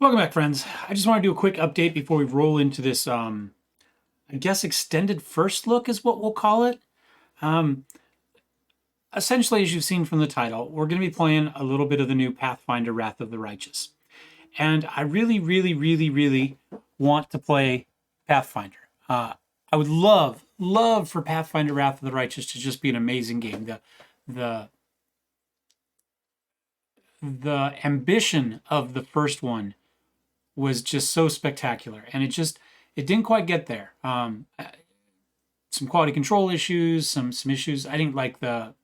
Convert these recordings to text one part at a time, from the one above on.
Welcome back, friends. I just want to do a quick update before we roll into this, I guess extended first look is what we'll call it. Um, Essentially, as you've seen from the title, we're going to be playing a little bit of the new Pathfinder Wrath of the Righteous. And I really want to play Pathfinder. I would love for Pathfinder Wrath of the Righteous to just be an amazing game. The the ambition of the first one was just so spectacular, and it didn't quite get there. Some quality control issues, some issues. I didn't like the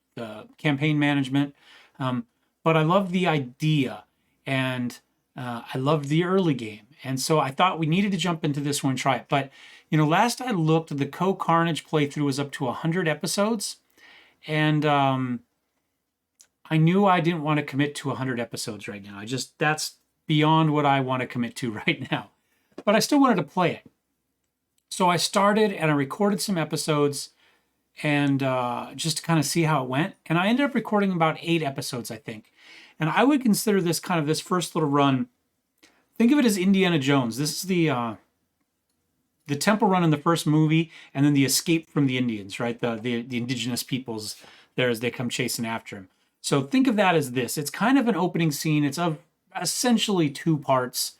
campaign management, but I loved the idea, and I loved the early game, and so I thought we needed to jump into this one and try it. But last I looked, the Co-Carnage playthrough was up to 100 episodes, and I knew I didn't want to commit to 100 episodes right now. That's beyond what I want to commit to right now. But I still wanted to play it. So I started and I recorded some episodes and just to kind of see how it went. And I ended up recording about 8 episodes, I think. And I would consider this first little run, think of it as Indiana Jones. This is the temple run in the first movie, and then the escape from the Indians, right? The indigenous peoples there as they come chasing after him. So think of that as this. It's kind of an opening scene. It's of essentially 2 parts.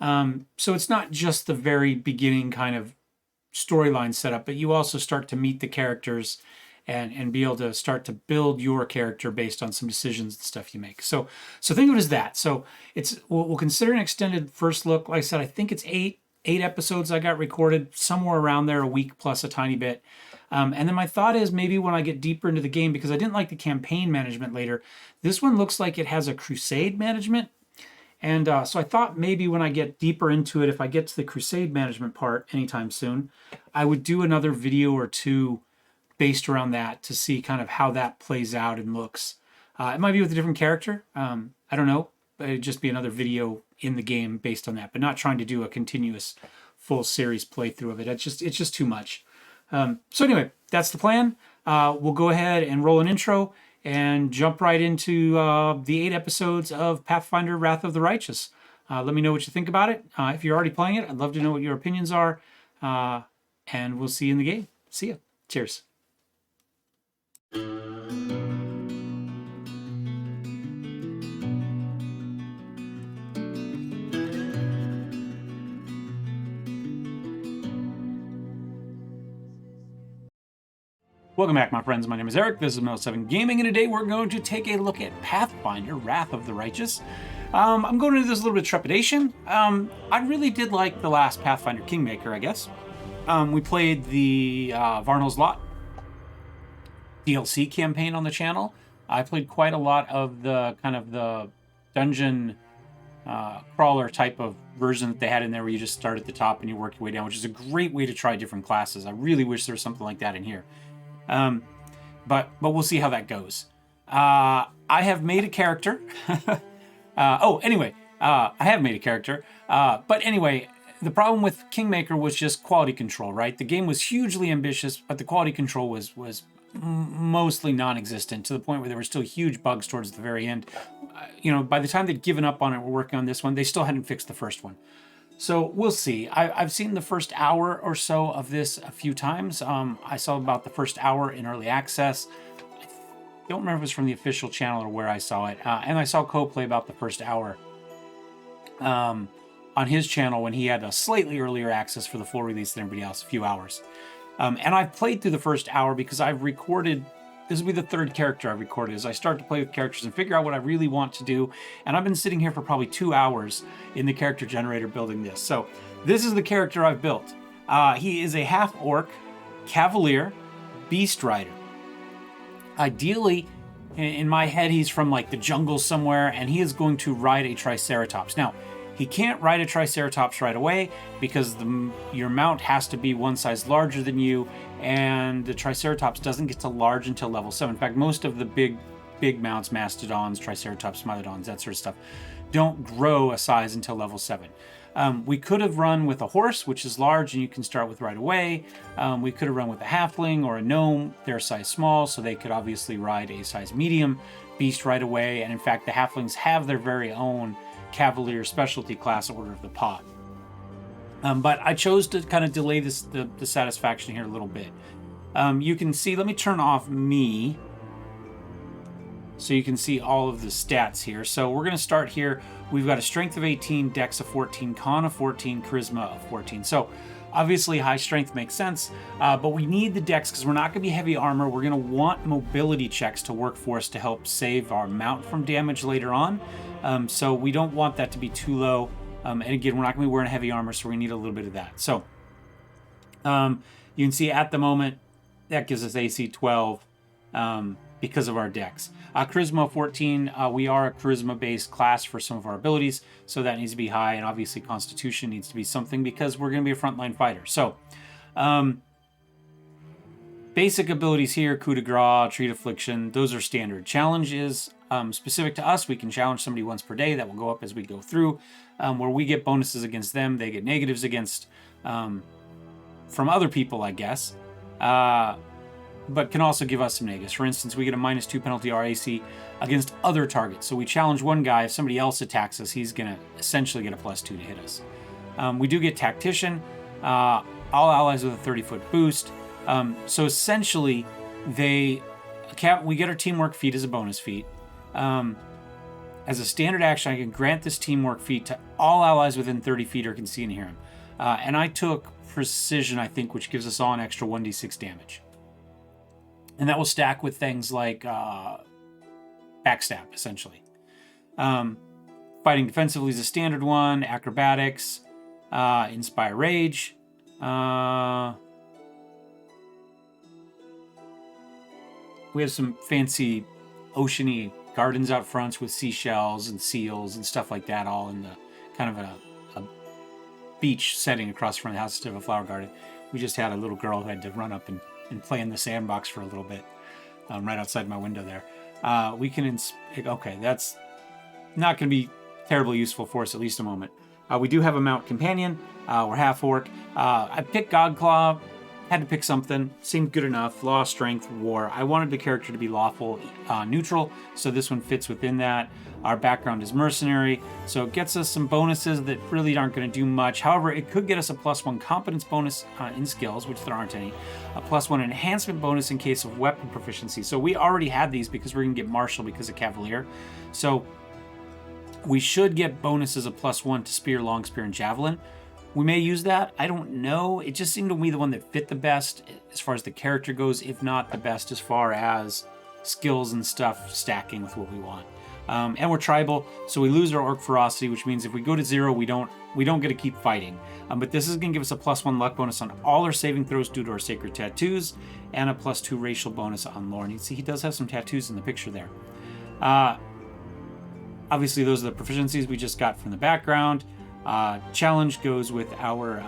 So it's not just the very beginning kind of storyline setup, but you also start to meet the characters and be able to start to build your character based on some decisions and stuff you make. So think of it as that. So we'll consider an extended first look. Like I said, I think it's 8 episodes I got recorded, somewhere around there, a week plus a tiny bit. And then my thought is maybe when I get deeper into the game, because I didn't like the campaign management later, this one looks like it has a crusade management. And so I thought maybe when I get deeper into it, if I get to the crusade management part anytime soon, I would do another video or 2 based around that to see kind of how that plays out and looks. It might be with a different character. I don't know. It'd just be another video in the game based on that, but not trying to do a continuous full series playthrough of it. It's just too much. So anyway, that's the plan. We'll go ahead and roll an intro and jump right into the 8 episodes of Pathfinder Wrath of the Righteous. Let me know what you think about it. If you're already playing it, I'd love to know what your opinions are. And we'll see you in the game. See ya. Cheers. Welcome back, my friends. My name is Eric. This is Mel7 Gaming, and today we're going to take a look at Pathfinder Wrath of the Righteous. I'm going into this a little bit of trepidation. I really did like the last Pathfinder Kingmaker, I guess. We played the Varnell's Lot DLC campaign on the channel. I played quite a lot of the kind of the dungeon crawler type of version that they had in there where you just start at the top and you work your way down, which is a great way to try different classes. I really wish there was something like that in here. But we'll see how that goes. I have made a character. I have made a character. But anyway, the problem with Kingmaker was just quality control, right? The game was hugely ambitious, but the quality control was mostly non-existent, to the point where there were still huge bugs towards the very end. By the time they'd given up on it, we're working on this one, they still hadn't fixed the first one. So we'll see. I've seen the first hour or so of this a few times. I saw about the first hour in early access. I don't remember if it was from the official channel or where I saw it. And I saw Cole play about the first hour on his channel when he had a slightly earlier access for the full release than everybody else, a few hours. And I've played through the first hour because I've recorded. This will be the 3rd character I've recorded as I start to play with characters and figure out what I really want to do. And I've been sitting here for probably 2 hours in the character generator building this. So this is the character I've built. He is a half-orc, cavalier, beast rider. Ideally, in my head, he's from like the jungle somewhere, and he is going to ride a triceratops. Now, he can't ride a triceratops right away because your mount has to be one size larger than you, and the triceratops doesn't get to large until level 7. In fact, most of the big mounts, mastodons, triceratops, smilodons, that sort of stuff, don't grow a size until level 7. We could have run with a horse, which is large and you can start with right away. We could have run with a halfling or a gnome. They're size small, so they could obviously ride a size medium beast right away. And in fact, the halflings have their very own Cavalier specialty class order of the pot. But I chose to kind of delay the satisfaction here a little bit. You can see, let me turn off me so you can see all of the stats here. So we're going to start here. We've got a strength of 18, dex of 14, con of 14, charisma of 14. So obviously high strength makes sense, but we need the dex because we're not going to be heavy armor. We're going to want mobility checks to work for us to help save our mount from damage later on. So we don't want that to be too low. And again, we're not going to be wearing heavy armor, so we're going to need a little bit of that. So you can see at the moment, that gives us AC 12 because of our dex. Charisma 14, we are a charisma-based class for some of our abilities, so that needs to be high, and obviously Constitution needs to be something because we're going to be a frontline fighter. So, basic abilities here, coup de grace, treat affliction, those are standard. Challenge is specific to us. We can challenge somebody once per day. That will go up as we go through, where we get bonuses against them. They get negatives against from other people, I guess. But can also give us some negatives. For instance, we get a -2 penalty RAC against other targets. So we challenge one guy. If somebody else attacks us, he's going to essentially get a +2 to hit us. We do get Tactician. All allies with a 30-foot boost. So essentially, we get our teamwork feat as a bonus feat. As a standard action, I can grant this teamwork feat to all allies within 30 feet or can see and hear him. And I took Precision, I think, which gives us all an extra 1d6 damage. And that will stack with things like Backstab, essentially. Fighting defensively is a standard one. Acrobatics, Inspire Rage. We have some fancy oceany gardens out front with seashells and seals and stuff like that, all in the kind of a beach setting across from the house instead of a flower garden. We just had a little girl who had to run up and play in the sandbox for a little bit, right outside my window there. We can, okay, that's not going to be terribly useful for us, at least a moment. We do have a mount companion. We're half orc. I picked Godclaw, had to pick something, seemed good enough. Law, strength, war. I wanted the character to be lawful, neutral, so this one fits within that. Our background is mercenary, so it gets us some bonuses that really aren't going to do much. However, it could get us a +1 competence bonus in skills, which there aren't any. A +1 enhancement bonus in case of weapon proficiency. So we already had these because we're going to get martial because of Cavalier. So we should get bonuses of +1 to spear, long spear, and javelin. We may use that. I don't know. It just seemed to me the one that fit the best as far as the character goes, if not the best as far as skills and stuff stacking with what we want. And we're tribal, so we lose our orc ferocity, which means if we go to 0, we don't get to keep fighting. But this is going to give us a +1 luck bonus on all our saving throws due to our sacred tattoos, and a +2 racial bonus on lore. And you can see he does have some tattoos in the picture there. Obviously, those are the proficiencies we just got from the background. Challenge goes with our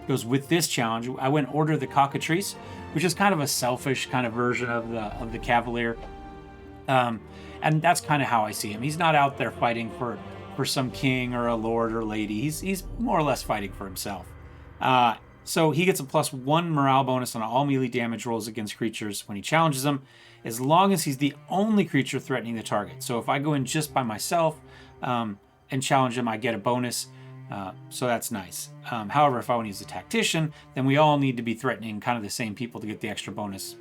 goes with this challenge. I went Order of the Cockatrice, which is kind of a selfish kind of version of the Cavalier. And that's kind of how I see him. He's not out there fighting for some king or a lord or lady. He's more or less fighting for himself. So he gets a +1 morale bonus on all melee damage rolls against creatures when he challenges them, as long as he's the only creature threatening the target. So if I go in just by myself and challenge him, I get a bonus. So that's nice. However, if I want to use a tactician, then we all need to be threatening kind of the same people to get the extra bonus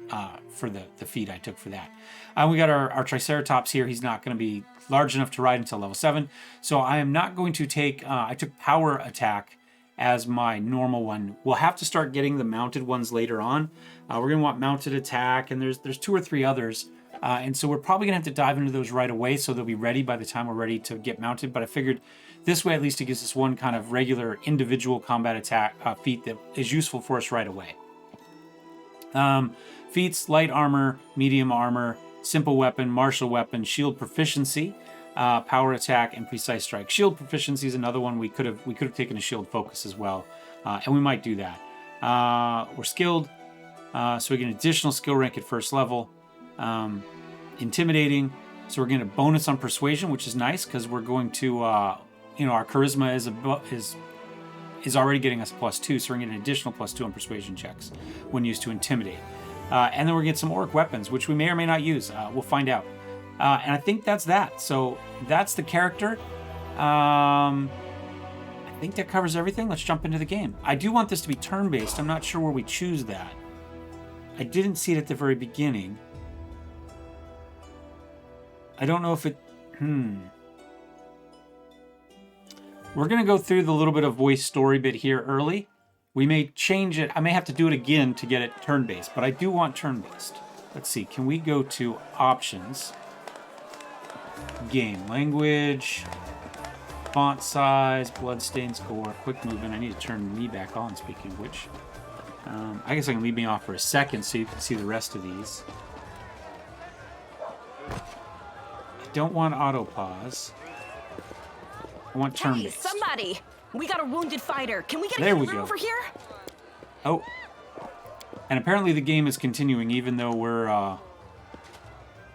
for the feat I took for that. We got our Triceratops here. He's not going to be large enough to ride until level 7. So I am not going to take, I took Power Attack as my normal one. We'll have to start getting the mounted ones later on. We're going to want Mounted Attack, and there's 2 or 3 others. And so we're probably going to have to dive into those right away so they'll be ready by the time we're ready to get mounted. But I figured this way at least it gives us one kind of regular individual combat attack feat that is useful for us right away. Feats: light armor, medium armor, simple weapon, martial weapon, shield proficiency, power attack, and precise strike. Shield proficiency is another one we could have taken a shield focus as well, and we might do that. We're skilled, so we get an additional skill rank at first level. Intimidating, so we're getting a bonus on persuasion, which is nice because we're going to, our charisma is already getting us +2, so we're getting an additional +2 on persuasion checks when used to intimidate. And then we're getting some orc weapons, which we may or may not use. We'll find out. And I think that's that. So that's the character. I think that covers everything. Let's jump into the game. I do want this to be turn-based. I'm not sure where we choose that. I didn't see it at the very beginning. I don't know if it... We're going to go through the little bit of voice story bit here early. We may change it. I may have to do it again to get it turn-based, but I do want turn-based. Let's see. Can we go to options? Game. Language. Font size. Bloodstain score. Quick movement. I need to turn me back on, speaking of which. I guess I can leave me off for a second so you can see the rest of these. I don't want auto pause. I want turn-based. Hey, somebody! We got a wounded fighter. Can we get a hero over here? Oh. And apparently the game is continuing even though we're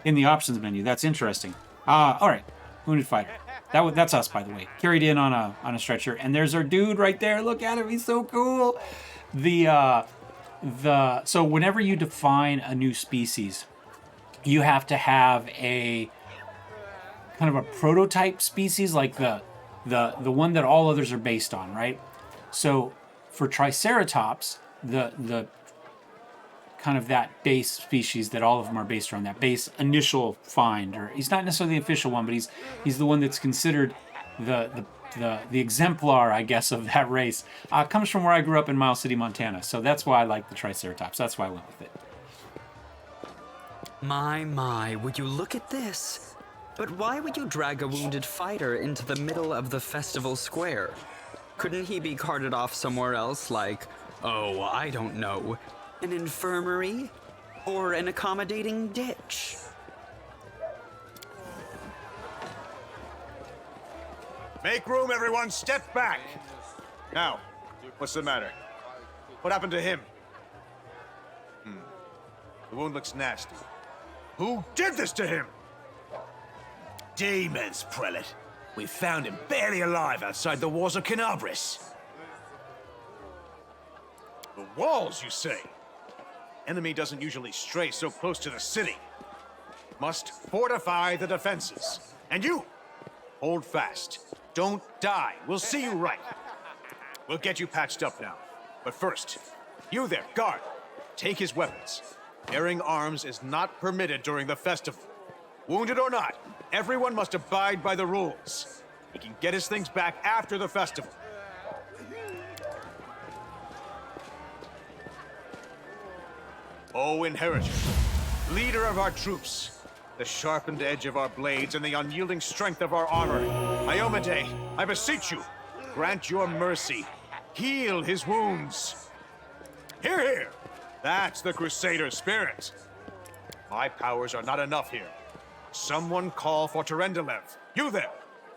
in the options menu. That's interesting. All right. Wounded fighter. That's us, by the way. Carried in on a stretcher. And there's our dude right there. Look at him. He's so cool. So whenever you define a new species, you have to have a kind of a prototype species, like the one that all others are based on, right? So for Triceratops, the kind of that base species that all of them are based around, that base initial find, or he's not necessarily the official one, but he's the one that's considered the exemplar, I guess, of that race. Comes from where I grew up in Miles City, Montana. So that's why I like the Triceratops. That's why I went with it. My, would you look at this? But why would you drag a wounded fighter into the middle of the festival square? Couldn't he be carted off somewhere else, like, oh, I don't know, an infirmary? Or an accommodating ditch? Make room, everyone. Step back. Now, what's the matter? What happened to him? The wound looks nasty. Who did this to him? Demons, Prelate. We found him barely alive outside the walls of Canabris. The walls, you say? Enemy doesn't usually stray so close to the city. Must fortify the defenses. And you, hold fast. Don't die. We'll see you right. We'll get you patched up now. But first, you there, guard. Take his weapons. Bearing arms is not permitted during the festival. Wounded or not, everyone must abide by the rules. He can get his things back after the festival. O Inheritor, leader of our troops, the sharpened edge of our blades and the unyielding strength of our armor, Iomade, I beseech you, grant your mercy. Heal his wounds. Hear, hear. That's the Crusader spirit. My powers are not enough here. Someone call for Terendelev. You there.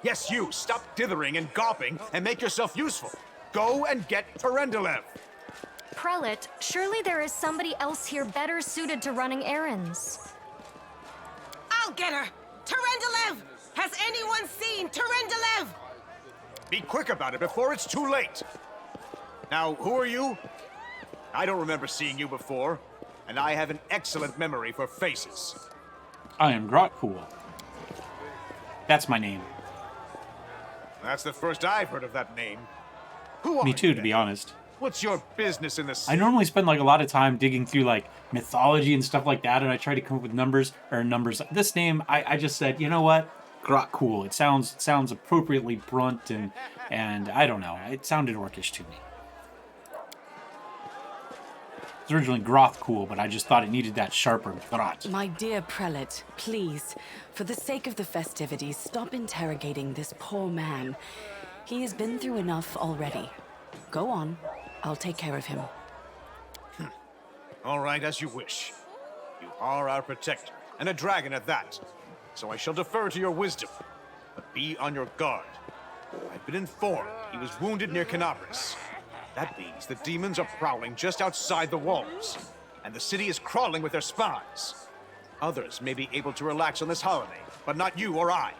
Yes, you. Stop dithering and gawping and make yourself useful. Go and get Terendelev. Prelate, surely there is somebody else here better suited to running errands. I'll get her! Terendelev! Has anyone seen Terendelev? Be quick about it before it's too late. Now, who are you? I don't remember seeing you before, and I have an excellent memory for faces. I am Grotcool. That's my name. That's the first I've heard of that name. Who are Me too, you, to then? be honest. What's your business in the I city? normally spend like a lot of time digging through like mythology and stuff like that, and I try to come up with numbers. This name, I just said, you know what? Grotcool. It sounds appropriately brunt and I don't know. It sounded orcish to me. It's originally Grothcool, but I just thought it needed that sharper grot. My dear prelate, please, for the sake of the festivities, stop interrogating this poor man. He has been through enough already. Go on. I'll take care of him. All right, as you wish. You are our protector, and a dragon at that. So I shall defer to your wisdom. But be on your guard. I've been informed he was wounded near Canabris. That means the demons are prowling just outside the walls, and the city is crawling with their spies. Others may be able to relax on this holiday, but not you or I.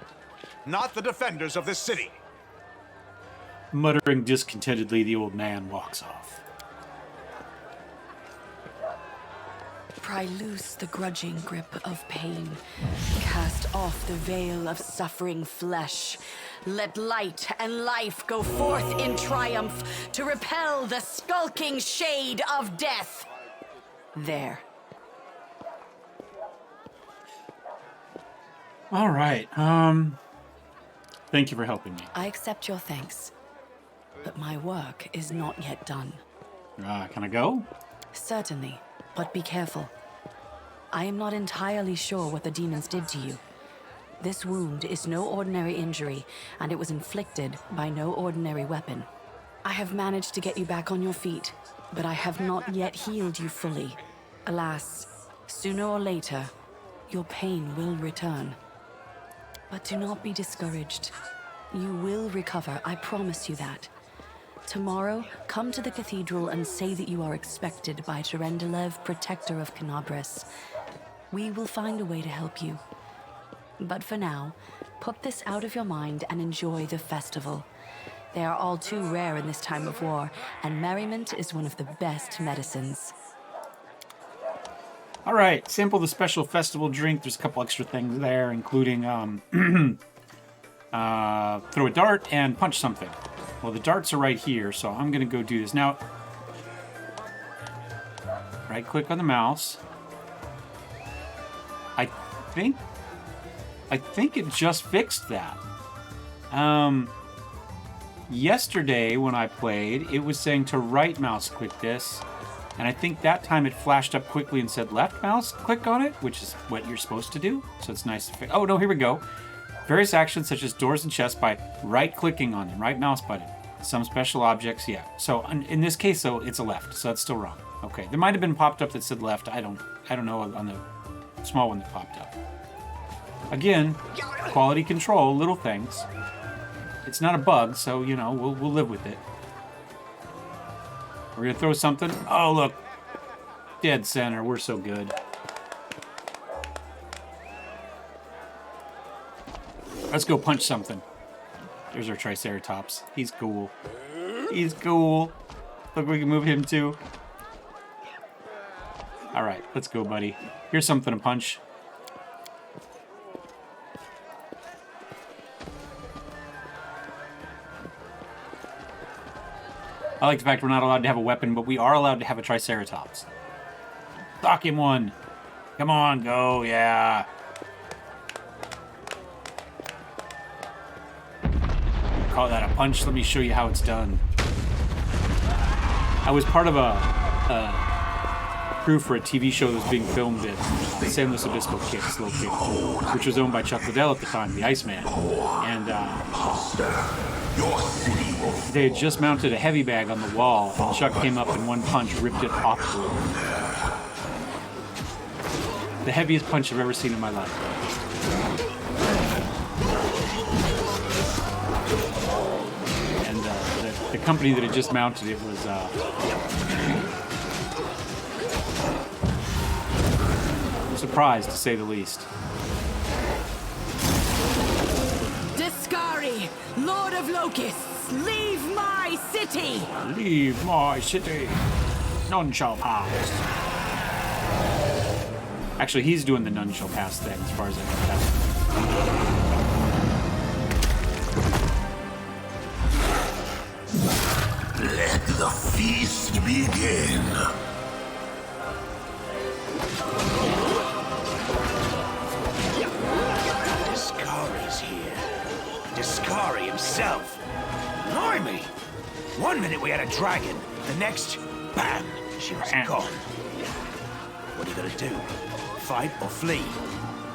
Not the defenders of this city. Muttering discontentedly, the old man walks off. Pry loose the grudging grip of pain. Cast off the veil of suffering flesh. Let light and life go forth in triumph to repel the skulking shade of death. There. All right. Thank you for helping me. I accept your thanks, but my work is not yet done. Can I go? Certainly, but be careful. I am not entirely sure what the demons did to you. This wound is no ordinary injury, and it was inflicted by no ordinary weapon. I have managed to get you back on your feet, but I have not yet healed you fully. Alas, sooner or later, your pain will return. But do not be discouraged. You will recover, I promise you that. Tomorrow, come to the cathedral and say that you are expected by Terendelev, protector of Canabris. We will find a way to help you. But for now, put this out of your mind and enjoy the festival. They are all too rare in this time of war, and merriment is one of the best medicines. All right, sample the special festival drink. There's a couple extra things there, including throw a dart and punch something. Well, the darts are right here, so I'm going to go do this. Now, right-click on the mouse. I think it just fixed that. Yesterday, when I played, it was saying to right mouse click this. And I think that time it flashed up quickly and said left mouse click on it, which is what you're supposed to do. So it's nice to fix. Oh, no, here we go. Various actions such as doors and chests by right-clicking on them, right mouse button. Some special objects, yeah. So in this case, though, it's a left, so that's still wrong. Okay, there might have been popped up that said left. I don't know on the small one that popped up. Again, quality control, little things. It's not a bug, so we'll live with it. We're gonna throw something. Oh, look. Dead center. We're so good. Let's go punch something. There's our Triceratops. He's cool. He's cool. Look, we can move him too. All right, let's go, buddy. Here's something to punch. I like the fact we're not allowed to have a weapon, but we are allowed to have a Triceratops. Knock him one. Come on, go, yeah. Call that a punch. Let me show you how it's done. I was part of a crew for a TV show that was being filmed at San Luis Obispo Kicks, which was owned by Chuck Liddell at the time, the Iceman. And they had just mounted a heavy bag on the wall, and Chuck came up and one punch ripped it off the wall. The heaviest punch I've ever seen in my life. And the company that had just mounted it was surprised, to say the least. Discari, Lord of Locusts, leave my city! Leave my city. None shall pass. Actually, he's doing the none shall pass thing, as far as I can tell. Let the feast begin. Discari's here. Discari himself. Blimey! One minute we had a dragon, the next, bam, she was gone. What are you gonna do? Fight or flee?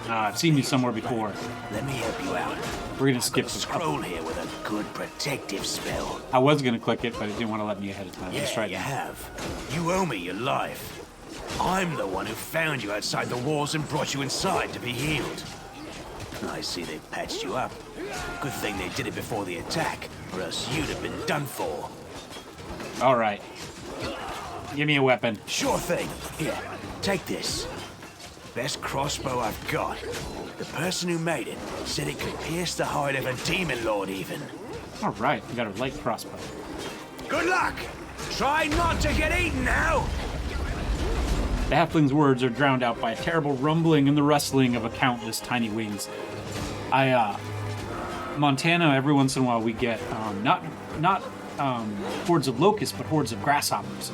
I've seen you somewhere before. Let me help you out. We're gonna skip Got a this. scroll here with a good protective spell. I was gonna click it, but it didn't want to let me ahead of time. Let's Yeah, try it you now. have. You owe me your life. I'm the one who found you outside the walls and brought you inside to be healed. I see they patched you up. Good thing they did it before the attack, or else you'd have been done for. All right. Give me a weapon. Sure thing. Here, take this. Best crossbow I've got. The person who made it said it could pierce the hide of a demon lord even. All right, we got a light crossbow. Good luck! Try not to get eaten now! The halfling's words are drowned out by a terrible rumbling and the rustling of a countless tiny wings. Montana, every once in a while we get not hordes of locusts, but hordes of grasshoppers,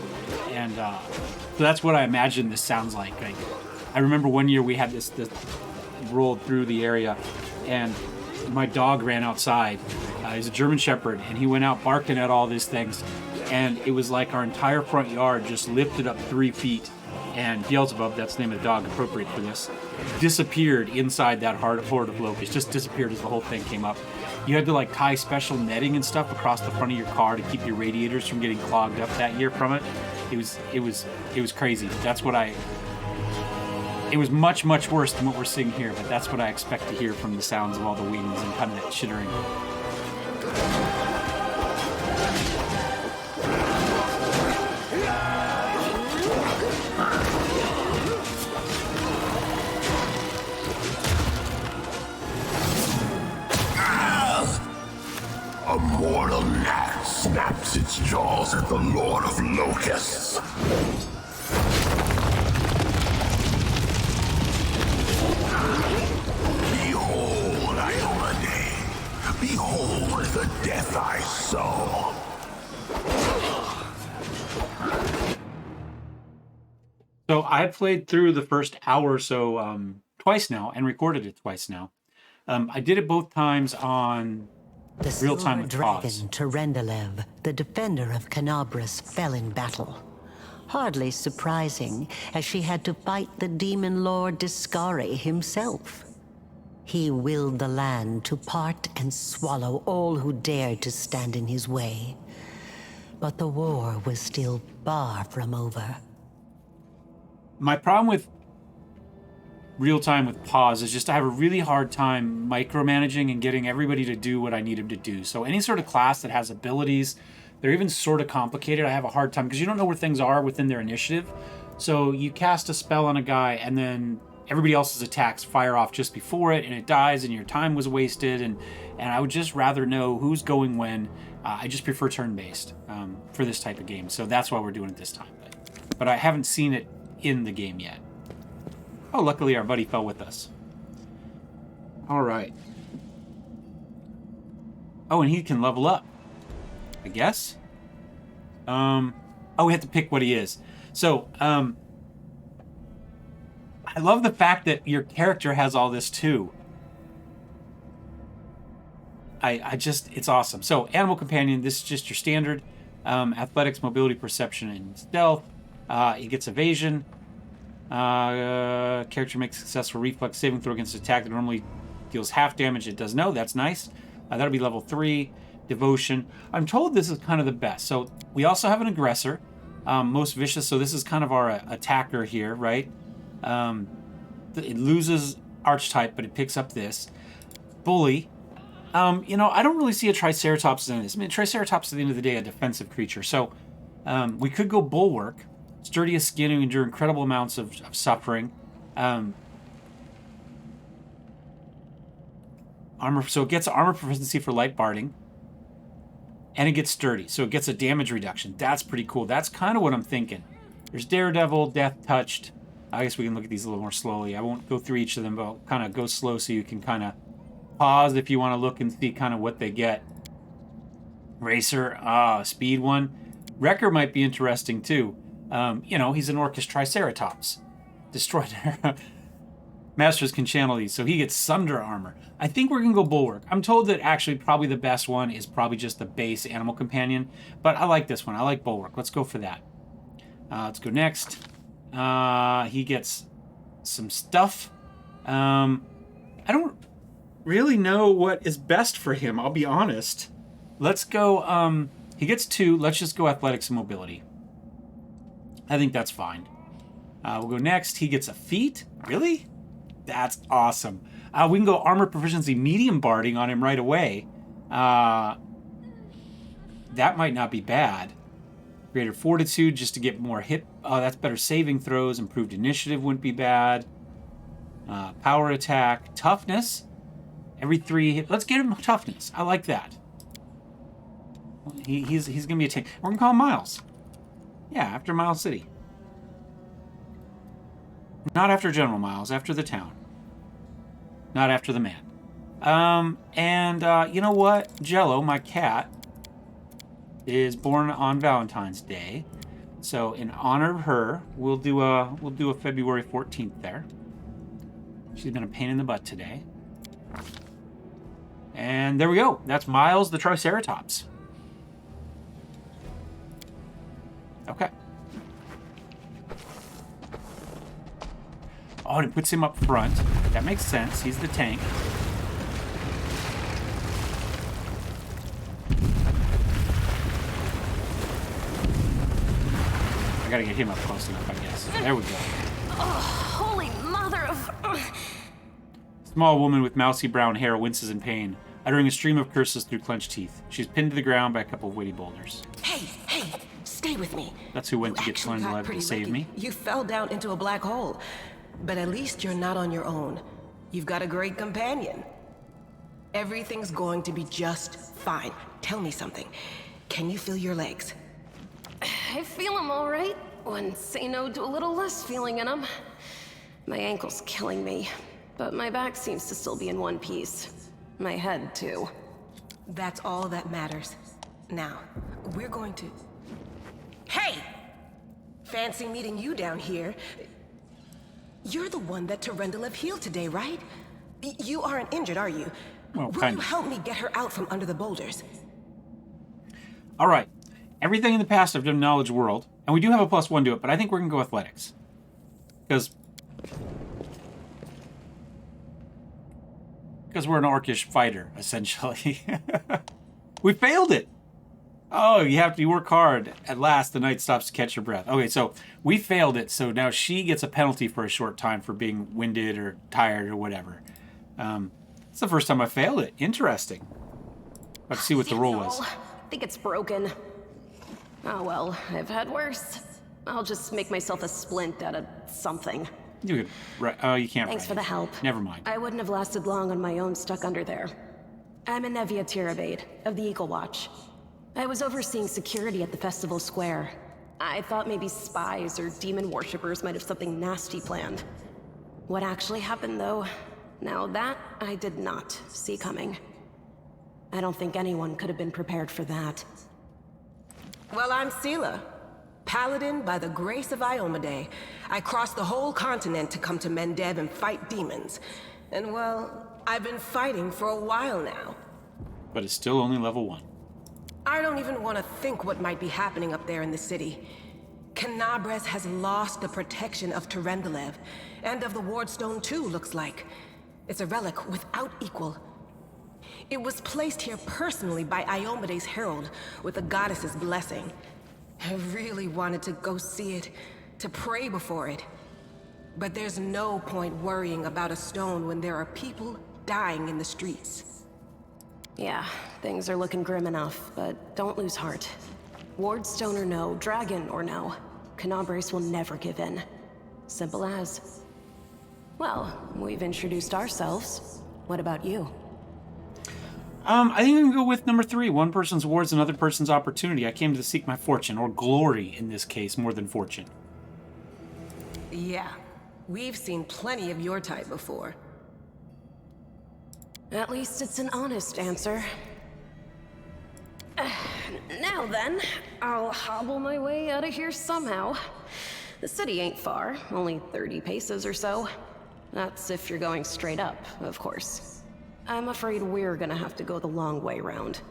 and so that's what I imagine this sounds like. Like, I remember one year we had this rolled through the area, and my dog ran outside. He's a German Shepherd, and he went out barking at all these things, and it was like our entire front yard just lifted up 3 feet, and Beelzebub, that's the name of the dog appropriate for this, disappeared inside that horde of locusts, just disappeared as the whole thing came up. You had to like tie special netting and stuff across the front of your car to keep your radiators from getting clogged up that year from it. It was crazy. It was much, much worse than what we're seeing here, but that's what I expect to hear from the sounds of all the wings and kind of that chittering. A mortal gnat snaps its jaws at the Lord of Locusts. Behold, Ione. Behold the death I sow. So I played through the first hour or so twice now and recorded it twice now. I did it both times on The real time silver with dragon pause. Terendelev, the defender of Canabras, fell in battle. Hardly surprising, as she had to fight the demon lord Discari himself. He willed the land to part and swallow all who dared to stand in his way. But the war was still far from over. My problem with real time with pause is just I have a really hard time micromanaging and getting everybody to do what I need them to do. So any sort of class that has abilities, they're even sort of complicated, I have a hard time because you don't know where things are within their initiative. So you cast a spell on a guy and then everybody else's attacks fire off just before it and it dies and your time was wasted, and I would just rather know who's going when. I just prefer turn-based for this type of game. So that's why we're doing it this time. But I haven't seen it in the game yet. Oh, luckily our buddy fell with us. All right. Oh, and he can level up, I guess. Oh, we have to pick what he is. So, I love the fact that your character has all this too. It's awesome. So, Animal Companion, this is just your standard. Athletics, Mobility, Perception, and Stealth. He gets Evasion. Character makes successful reflex saving throw against an attack that normally deals half damage. It does no. That's nice. That'll be level 3. Devotion. I'm told this is kind of the best. So we also have an Aggressor. Most vicious. So this is kind of our attacker here, right? It loses Archetype, but it picks up this. Bully. I don't really see a Triceratops in this. I mean, Triceratops at the end of the day, a defensive creature. So we could go Bulwark. Sturdy as skin, who endure incredible amounts of suffering. Armor, so it gets armor proficiency for light barding. And it gets sturdy, so it gets a damage reduction. That's pretty cool. That's kind of what I'm thinking. There's Daredevil, Death Touched. I guess we can look at these a little more slowly. I won't go through each of them, but I'll kind of go slow so you can kind of pause if you want to look and see kind of what they get. Racer, speed 1. Wrecker might be interesting too. He's an Orcus Triceratops. Destroyed. Masters can channel these, so he gets Sunder Armor. I think we're going to go Bulwark. I'm told that actually probably the best one is probably just the base Animal Companion, but I like this one. I like Bulwark. Let's go for that. Let's go next. He gets some stuff. I don't really know what is best for him, I'll be honest. Let's go, he gets 2. Let's just go Athletics and Mobility. I think that's fine. We'll go next. He gets a feat. Really? That's awesome. We can go Armor Proficiency Medium Barding on him right away. That might not be bad. Greater Fortitude just to get more hit. That's better saving throws. Improved Initiative wouldn't be bad. Power Attack. Toughness. Every 3 hit. Let's get him Toughness. I like that. He's going to be a tank. We're going to call him Miles. Yeah, after Miles City. Not after General Miles, after the town. Not after the man. You know what? Jello, my cat, is born on Valentine's Day. So in honor of her, we'll do a February 14th there. She's been a pain in the butt today. And there we go. That's Miles the Triceratops. Okay. Oh, and it puts him up front. That makes sense. He's the tank. I gotta get him up close enough, I guess. There we go. Oh, holy mother of... Small woman with mousy brown hair winces in pain, uttering a stream of curses through clenched teeth. She's pinned to the ground by a couple of weighty boulders. Hey, stay with me. That's who went You to get actually got Slender to pretty save lucky. me. You fell down into a black hole. But at least you're not on your own. You've got a great companion. Everything's going to be just fine. Tell me something. Can you feel your legs? I feel them all right. When say no to a little less feeling in them. My ankle's killing me, but my back seems to still be in one piece. My head, too. That's all that matters. Now, we're going to... Hey! Fancy meeting you down here. You're the one that Terendelev healed today, right? You aren't injured, are you? Well, Will you help me get her out from under the boulders? All right. Everything in the past I've done Knowledge World, and we do have a +1 to it, but I think we're going to go Athletics. Because we're an orcish fighter, essentially. We failed it! Oh, you work hard. At last, the knight stops to catch her breath. Okay, so we failed it, so now she gets a penalty for a short time for being winded or tired or whatever. It's the first time I failed it. Interesting. Let's see what the roll was. I think it's broken. Oh well, I've had worse. I'll just make myself a splint out of something. You could, right? Oh, you can't. Thanks write for the it. help. Never mind. I wouldn't have lasted long on my own stuck under there. I'm Anevia Tirabade of the Eagle Watch. I was overseeing security at the festival square. I thought maybe spies or demon worshippers might have something nasty planned. What actually happened, though, now that I did not see coming. I don't think anyone could have been prepared for that. Well, I'm Sela. Paladin by the grace of Iomade. I crossed the whole continent to come to Mendev and fight demons. And well, I've been fighting for a while now. But it's still only level 1. I don't even want to think what might be happening up there in the city. Canabres has lost the protection of Terendelev, and of the Wardstone too, looks like. It's a relic without equal. It was placed here personally by Iomede's herald, with the goddess's blessing. I really wanted to go see it, to pray before it. But there's no point worrying about a stone when there are people dying in the streets. Yeah, things are looking grim enough, but don't lose heart. Wardstone or no, dragon or no, Canabres will never give in. Simple as. Well, we've introduced ourselves. What about you? I think I'm gonna go with number 3. One person's awards, another person's opportunity. I came to seek my fortune, or glory in this case, more than fortune. Yeah, we've seen plenty of your type before. At least it's an honest answer. Now then, I'll hobble my way out of here somehow. The city ain't far, only 30 paces or so. That's if you're going straight up, of course. I'm afraid we're gonna have to go the long way round.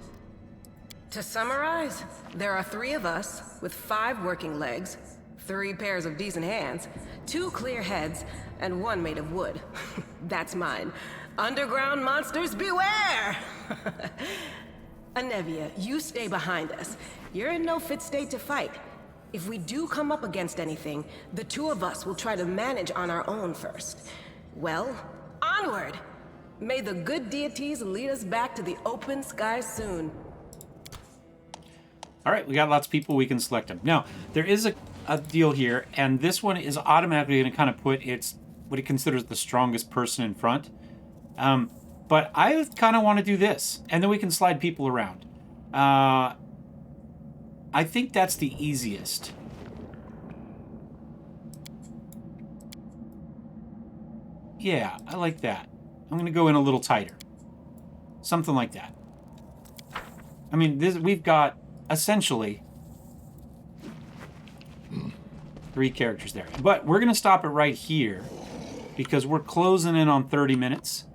To summarize, there are 3 of us, with 5 working legs, 3 pairs of decent hands, 2 clear heads, and 1 made of wood. That's mine. Underground monsters beware! Anevia, you stay behind us. You're in no fit state to fight. If we do come up against anything, the 2 of us will try to manage on our own first. Well, onward! May the good deities lead us back to the open sky soon. All right, we got lots of people. We can select them. Now, there is a deal here, and this one is automatically going to kind of put what it considers the strongest person in front. But I kind of want to do this, and then we can slide people around. I think that's the easiest. Yeah, I like that. I'm going to go in a little tighter. Something like that. I mean, we've got essentially 3 characters there. But we're going to stop it right here because we're closing in on 30 minutes.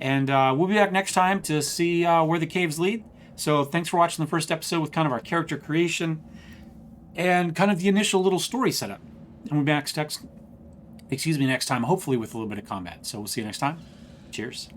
And we'll be back next time to see where the caves lead. So thanks for watching the first episode with kind of our character creation and kind of the initial little story setup. And we'll be back next time, hopefully with a little bit of combat. So we'll see you next time. Cheers.